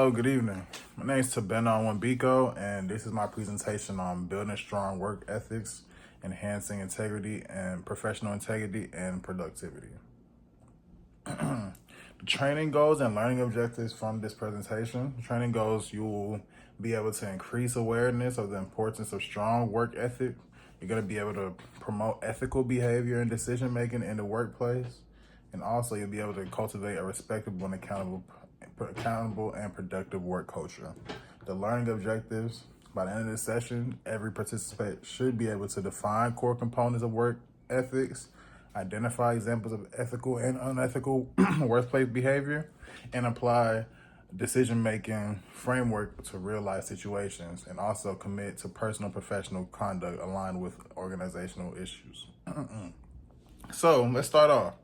Hello, good evening. My name is Tabena Wambiko, and this is my presentation on building strong work ethics, enhancing integrity and professional integrity and productivity. The training goals and learning objectives from this presentation. Training goals, you will be able to increase awareness of the importance of strong work ethic. You're going to be able to promote ethical behavior and decision making in the workplace. And also, you'll be able to cultivate a respectable and accountable and productive work culture. The learning objectives: by the end of this session, every participant should be able to define core components of work ethics, identify examples of ethical and unethical workplace behavior, and apply decision-making framework to real-life situations, and also commit to personal and professional conduct aligned with organizational issues. So let's start off.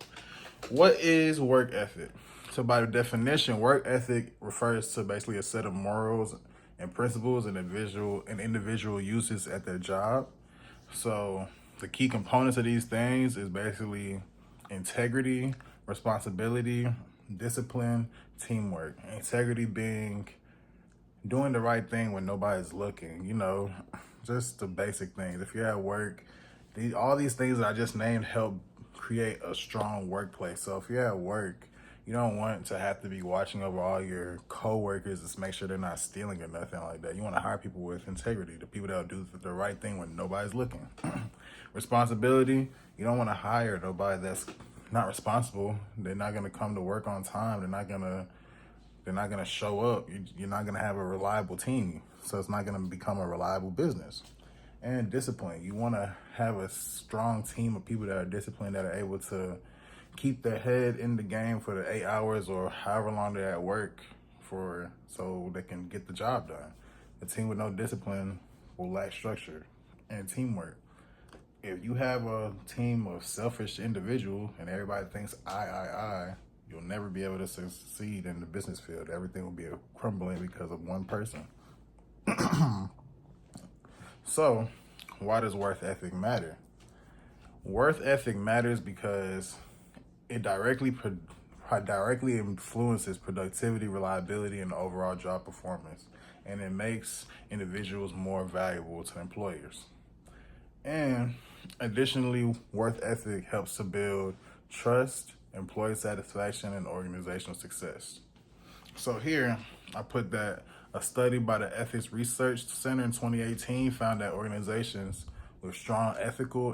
What is work ethic? So by definition, work ethic refers to basically a set of morals and principles and individual uses at their job. So the key components of these things is basically integrity, responsibility, discipline, teamwork. Integrity being doing the right thing when nobody's looking, just the basic things. If you're at work, all these things that I just named help create a strong workplace. So if you're at work, you don't want to have to be watching over all your coworkers to make sure they're not stealing or nothing like that. You want to hire people with integrity, the people that'll do the right thing when nobody's looking. Responsibility, you don't want to hire nobody that's not responsible. They're not going to come to work on time. They're not going to show up. You're not going to have a reliable team. So it's not going to become a reliable business. And discipline, you want to have a strong team of people that are disciplined, that are able to keep their head in the game for the 8 hours or however long they're at work for, so they can get the job done. A team with no discipline will lack structure and teamwork. If you have a team of selfish individuals and everybody thinks I, you'll never be able to succeed in the business field. Everything will be crumbling because of one person. So, why does work ethic matter? Work ethic matters because it directly influences productivity, reliability, and overall job performance, and it makes individuals more valuable to employers. And additionally, work ethic helps to build trust, employee satisfaction, and organizational success. So here, I put that a study by the Ethics Research Center in 2018 found that organizations with strong ethical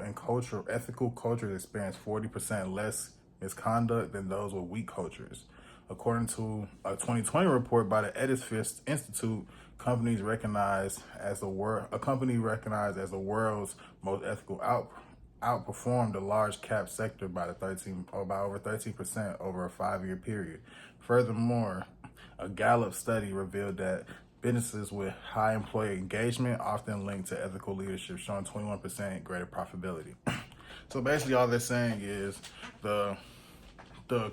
cultures experience 40% less misconduct than those with weak cultures. According to a 2020 report by the Edifice Institute, a company recognized as the world's most ethical outperformed the large cap sector by over 13% over a 5-year period. Furthermore, a Gallup study revealed that businesses with high employee engagement often linked to ethical leadership, showing 21% greater profitability. So basically all they're saying is the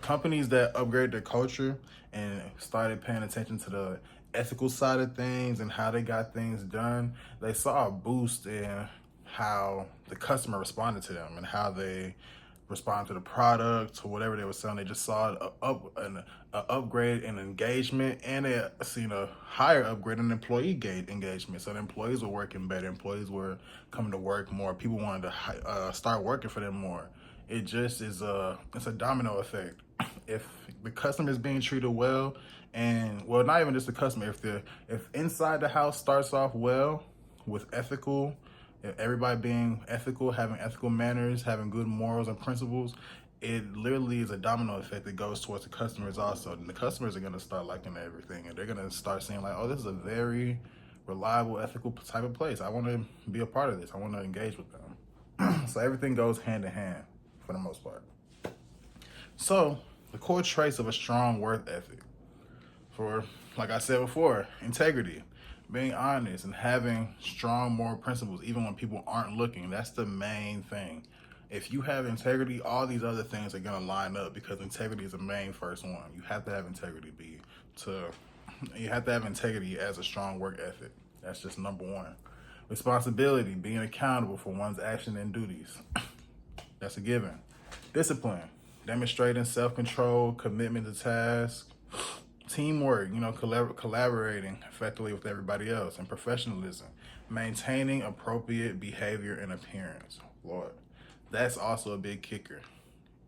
companies that upgrade their culture and started paying attention to the ethical side of things and how they got things done, they saw a boost in how the customer responded to them and how they respond to the product or whatever they were selling. They just saw an upgrade in engagement, and they seen a higher upgrade in employee engagement. So the employees were working better. Employees were coming to work more. People wanted to start working for them more. It just is it's a domino effect. If the customer is being treated well, and well, not even just the customer, if inside the house starts off well with ethical, everybody being ethical, having ethical manners, having good morals and principles, it literally is a domino effect that goes towards the customers also. And the customers are going to start liking everything, and they're going to start saying like, oh, this is a very reliable, ethical type of place. I want to be a part of this. I want to engage with them. So everything goes hand in hand for the most part. So the core traits of a strong work ethic, for, like I said before, integrity, being honest, and having strong moral principles even when people aren't looking. That's the main thing. If you have integrity, all these other things are going to line up, because integrity is the main first one. You have to have integrity you have to have integrity as a strong work ethic. That's just number one. Responsibility, being accountable for one's action and duties. That's a given. Discipline, demonstrating self-control, commitment to task. teamwork, collaborating effectively with everybody else, and professionalism, maintaining appropriate behavior and appearance. Lord, that's also a big kicker.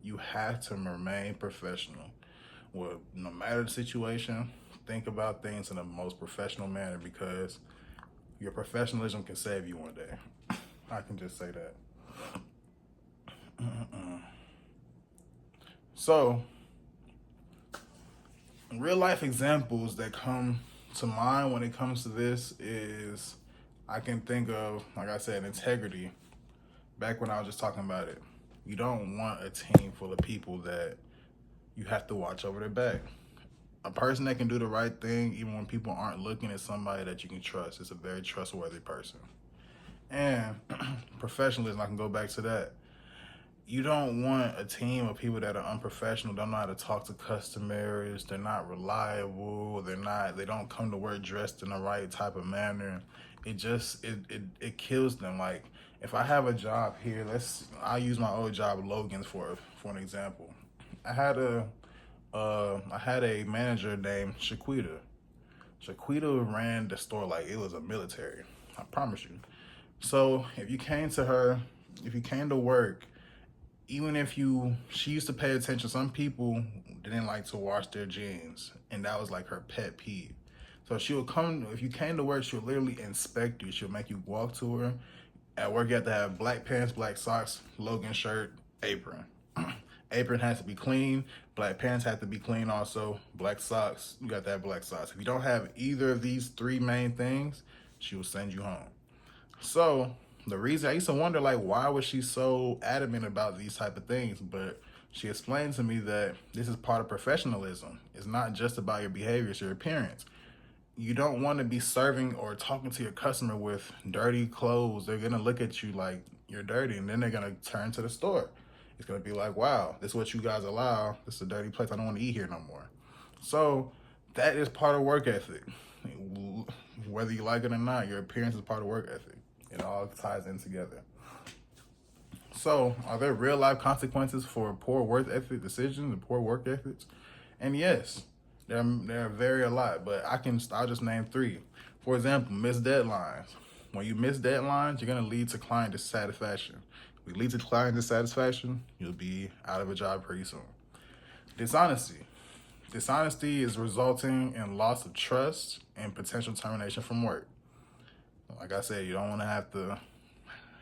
You have to remain professional. Well, no matter the situation, think about things in the most professional manner, because your professionalism can save you one day. I can just say that. So, real life examples that come to mind when it comes to this is, I can think of, like I said, integrity. Back when I was just talking about it, you don't want a team full of people that you have to watch over their back. A person that can do the right thing, even when people aren't looking, is somebody that you can trust. It's a very trustworthy person. And professionalism, I can go back to that. You don't want a team of people that are unprofessional, don't know how to talk to customers, they're not reliable, they don't come to work dressed in the right type of manner. It kills them. Like, if I have a job here, I'll use my old job, Logan's, for an example. I had a manager named Shaquita. Shaquita ran the store like it was a military. I promise you. So if you came to work, even if she used to pay attention. Some people didn't like to wash their jeans, and that was like her pet peeve. So she would come, if you came to work, she would literally inspect you. She'll make you walk to her. At work, you have to have black pants, black socks, Logan shirt, apron. Apron has to be clean. Black pants have to be clean also. Black socks, you got to have black socks. If you don't have either of these three main things, she will send you home. So the reason, I used to wonder, like, why was she so adamant about these type of things? But she explained to me that this is part of professionalism. It's not just about your behavior, it's your appearance. You don't want to be serving or talking to your customer with dirty clothes. They're going to look at you like you're dirty, and then they're going to turn to the store. It's going to be like, wow, this is what you guys allow. This is a dirty place. I don't want to eat here no more. So that is part of work ethic. Whether you like it or not, your appearance is part of work ethic. It all ties in together. So, are there real life consequences for poor work ethic decisions and poor work ethics? And yes, there vary a lot, but I'll just name three. For example, missed deadlines. When you miss deadlines, you're going to lead to client dissatisfaction. If you lead to client dissatisfaction, you'll be out of a job pretty soon. Dishonesty. Dishonesty is resulting in loss of trust and potential termination from work. Like I said, you don't want to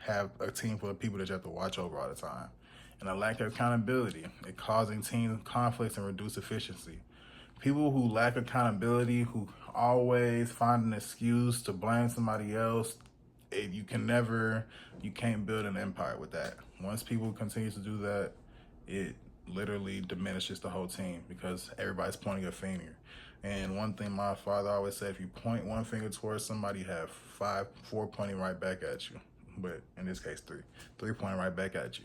have a team full of people that you have to watch over all the time. And a lack of accountability, it causing team conflicts and reduced efficiency. People who lack accountability, who always find an excuse to blame somebody else, you can't build an empire with that. Once people continue to do that, it literally diminishes the whole team, because everybody's pointing a finger. And one thing my father always said, if you point one finger towards somebody, you have four pointing right back at you. But in this case, three pointing right back at you.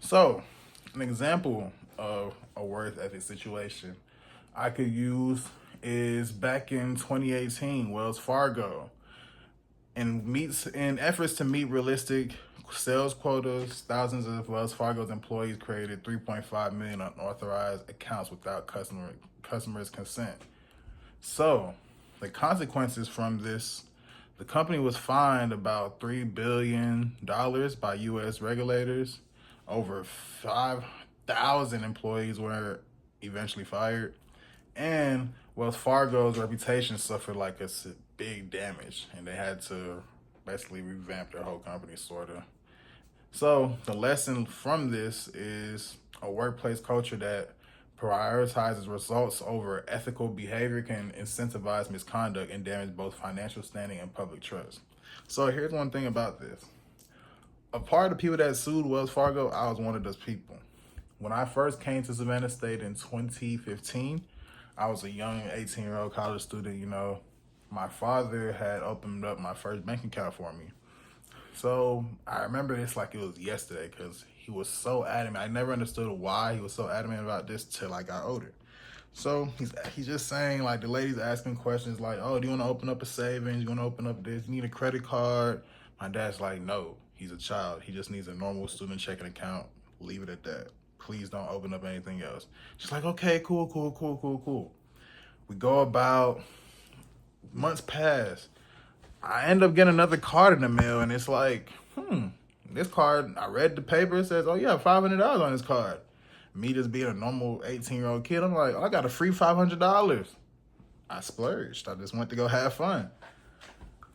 So an example of a work ethic situation I could use is back in 2018, Wells Fargo. In efforts to meet realistic sales quotas, thousands of Wells Fargo's employees created 3.5 million unauthorized accounts without customers' consent. So the consequences from this, the company was fined about $3 billion by U.S. regulators. Over 5,000 employees were eventually fired. And Wells Fargo's reputation suffered like a big damage, and they had to basically revamp their whole company, sort of. So the lesson from this is a workplace culture that prioritizes results over ethical behavior can incentivize misconduct and damage both financial standing and public trust. So here's one thing about this. A part of the people that sued Wells Fargo, I was one of those people. When I first came to Savannah State in 2015, I was a young 18-year-old college student. My father had opened up my first bank account for me. So I remember this like it was yesterday, because he was so adamant. I never understood why he was so adamant about this till I got older. So he's just saying, like, the lady's asking questions like, oh, do you want to open up a savings? You want to open up this? You need a credit card? My dad's like, no, he's a child. He just needs a normal student checking account. Leave it at that. please don't open up anything else. She's like, okay, cool. We go about, months pass. I end up getting another card in the mail, and it's like, this card, I read the paper, it says, oh, you have $500 on this card. Me just being a normal 18-year-old kid, I'm like, oh, I got a free $500. I splurged. I just went to go have fun.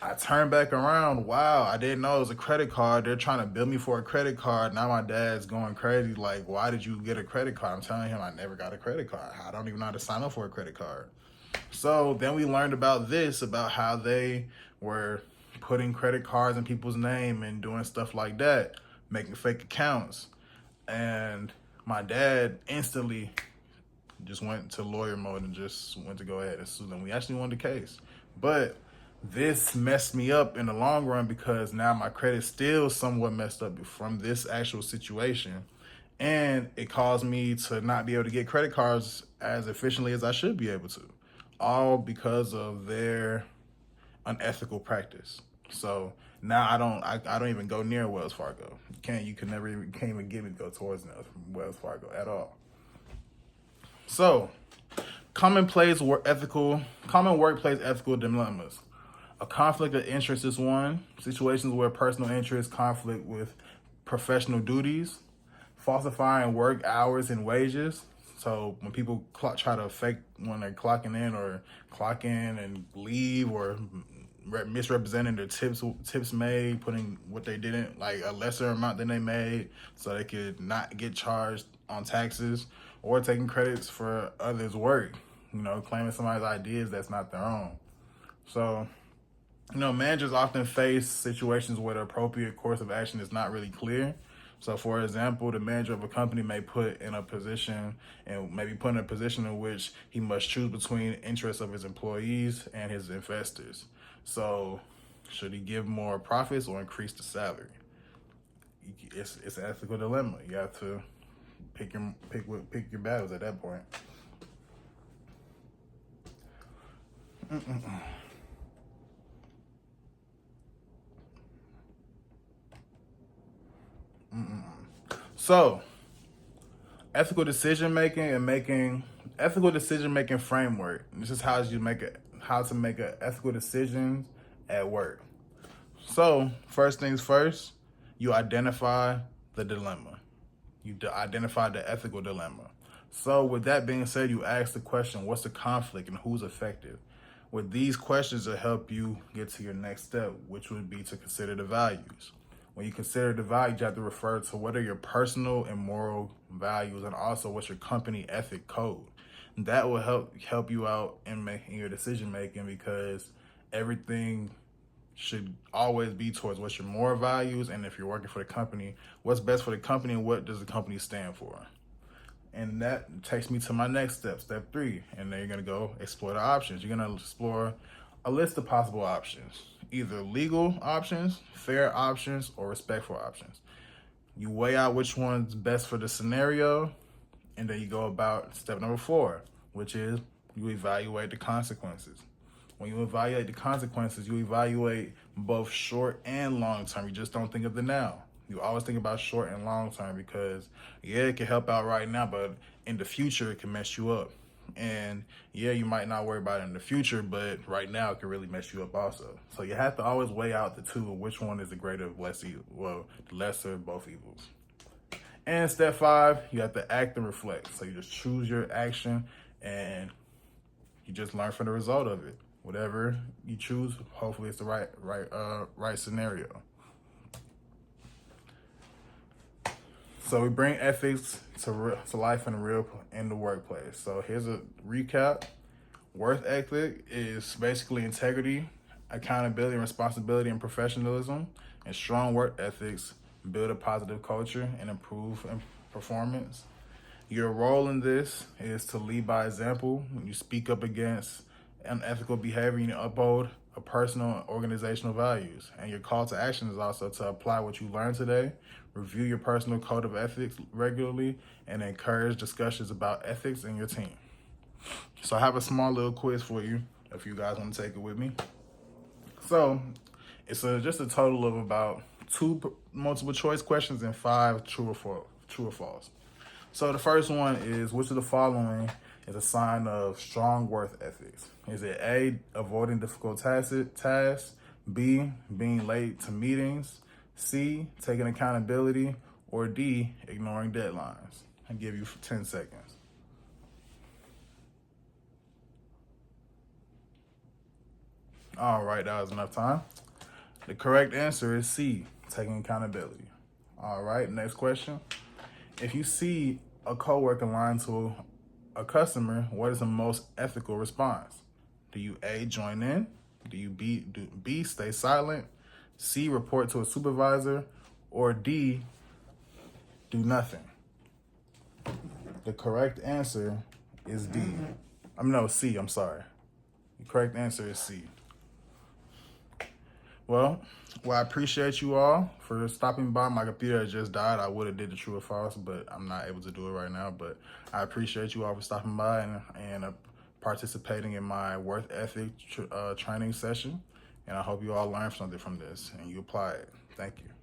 I turned back around. Wow, I didn't know it was a credit card. They're trying to bill me for a credit card. Now my dad's going crazy. Like, why did you get a credit card? I'm telling him I never got a credit card. I don't even know how to sign up for a credit card. So then we learned about how they were putting credit cards in people's name and doing stuff like that, making fake accounts. And my dad instantly just went to lawyer mode and just went to go ahead and sue them. We actually won the case. But this messed me up in the long run because now my credit's still somewhat messed up from this actual situation. And it caused me to not be able to get credit cards as efficiently as I should be able to, all because of their unethical practice. So now I don't even go near Wells Fargo. You can't even get me to go towards Wells Fargo at all. So common workplace ethical dilemmas. A conflict of interest is one. Situations where personal interest conflict with professional duties. Falsifying work hours and wages. So when people try to fake when they're clocking in or clock in and leave, or misrepresenting their tips made, putting what they didn't, like a lesser amount than they made so they could not get charged on taxes, or taking credits for others' work, claiming somebody's ideas that's not their own. So, managers often face situations where the appropriate course of action is not really clear. So, for example, the manager of a company may put in a position in which he must choose between the interests of his employees and his investors. So, should he give more profits or increase the salary? It's an ethical dilemma. You have to pick your battles at that point. So, ethical decision making framework. This is how to make ethical decisions at work. So, first things first, you identify the dilemma. You identify the ethical dilemma. So, with that being said, you ask the question, what's the conflict and who's affected? With these questions will help you get to your next step, which would be to consider the values. When you consider the values, you have to refer to what are your personal and moral values, and also what's your company ethic code. That will help you out in making your decision making, because everything should always be towards what's your moral values, and if you're working for the company, what's best for the company and what does the company stand for. And that takes me to my next step 3. And then you're going to go explore the options. You're going to explore a list of possible options, either legal options, fair options, or respectful options. You weigh out which one's best for the scenario, and then you go about step number 4, which is you evaluate the consequences. When you evaluate the consequences, you evaluate both short and long term. You just don't think of the now. You always think about short and long term, because it can help out right now, but in the future it can mess you up. And you might not worry about it in the future, but right now it can really mess you up also. So you have to always weigh out the two, which one is the greater of the lesser of both evils. And step 5, you have to act and reflect. So you just choose your action and you just learn from the result of it. Whatever you choose, hopefully it's the right scenario. So we bring ethics to life in the workplace. So here's a recap. Work ethic is basically integrity, accountability, responsibility, and professionalism. And strong work ethics build a positive culture and improve performance. Your role in this is to lead by example. You speak up against unethical behavior, and you uphold a personal and organizational values. And your call to action is also to apply what you learned today, review your personal code of ethics regularly, and encourage discussions about ethics in your team. So I have a small little quiz for you if you guys want to take it with me. So it's just a total of about 2 multiple choice questions and 5 true or false. So the first one is, which of the following is a sign of strong work ethics? Is it A, avoiding difficult tasks, B, being late to meetings, C, taking accountability, or D, ignoring deadlines? I give you 10 seconds. All right, that was enough time. The correct answer is C, taking accountability. All right, next question. If you see a coworker lying to a customer, what is the most ethical response? Do you A, join in? Do you B, stay silent? C, report to a supervisor? Or D, do nothing? The correct answer is D. C, I'm sorry. The correct answer is C. Well, I appreciate you all for stopping by. My computer has just died. I would have did the true or false, but I'm not able to do it right now. But I appreciate you all for stopping by and participating in my work ethic training session. And I hope you all learned something from this and you apply it. Thank you.